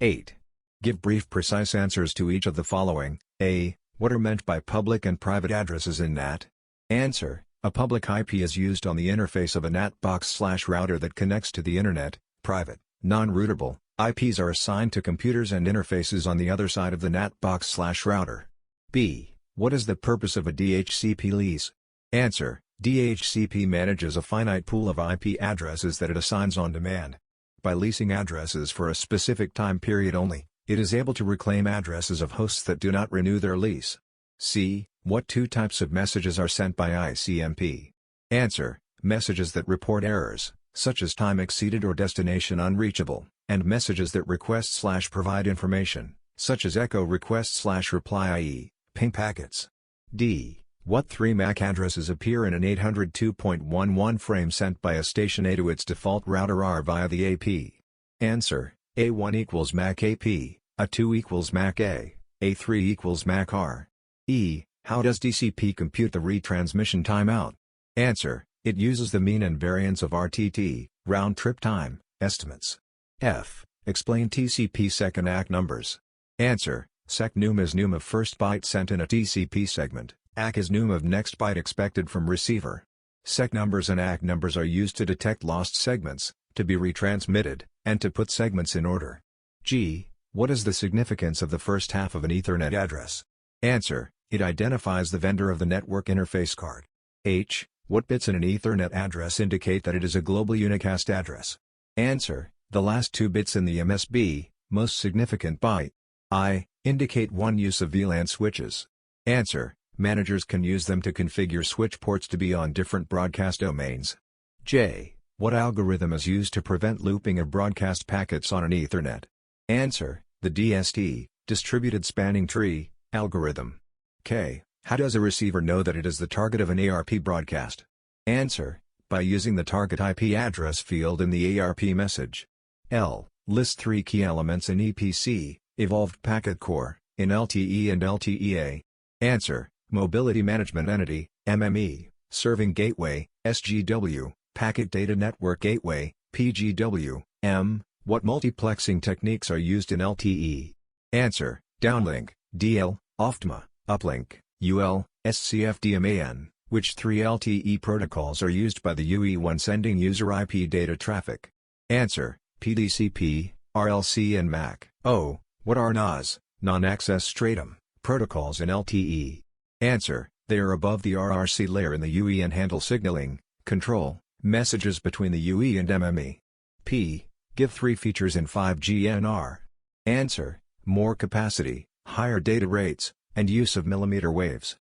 8. Give brief precise answers to each of the following. A. What are meant by public and private addresses in NAT? Answer. A public IP is used on the interface of a NAT box/router that connects to the Internet. Private, non-routable, IPs are assigned to computers and interfaces on the other side of the NAT box/router. B. What is the purpose of a DHCP lease? Answer. DHCP manages a finite pool of IP addresses that it assigns on demand. By leasing addresses for a specific time period only, it is able to reclaim addresses of hosts that do not renew their lease. C. What two types of messages are sent by ICMP? Answer. Messages that report errors, such as time exceeded or destination unreachable, and messages that request/provide information, such as echo request/reply, i.e., ping packets. D. What three MAC addresses appear in an 802.11 frame sent by a station A to its default router R via the AP? Answer. A1 equals MAC AP, A2 equals MAC A, A3 equals MAC R. E. How does DCP compute the retransmission timeout? Answer. It uses the mean and variance of RTT, round-trip time, estimates. F. Explain TCP second ACK numbers. Answer. Sec_num is num of first byte sent in a TCP segment, ACK is num of next byte expected from receiver. Sec numbers and ACK numbers are used to detect lost segments, to be retransmitted, and to put segments in order. G. What is the significance of the first half of an Ethernet address? Answer. It identifies the vendor of the network interface card. H. What bits in an Ethernet address indicate that it is a global unicast address? Answer. The last two bits in the MSB, most significant byte. I. Indicate one use of VLAN switches. Answer. Managers can use them to configure switch ports to be on different broadcast domains. J. What algorithm is used to prevent looping of broadcast packets on an Ethernet? Answer. The DST, Distributed Spanning Tree, algorithm. K. How does a receiver know that it is the target of an ARP broadcast? Answer. By using the target IP address field in the ARP message. L. List three key elements in EPC, Evolved Packet Core, in LTE and LTEA. Answer. Mobility Management Entity, MME, Serving Gateway, SGW, Packet Data Network Gateway, PGW, M. What multiplexing techniques are used in LTE? Answer. Downlink, DL, OFTMA, Uplink, UL, SCFDMAN. Which three LTE protocols are used by the UE when sending user IP data traffic? Answer. PDCP, RLC and MAC. O. What are NAS, non-access stratum, protocols in LTE? Answer. They are above the RRC layer in the UE and handle signaling, control, messages between the UE and MME. P. Give three features in 5G NR. Answer. More capacity, higher data rates, and use of millimeter waves.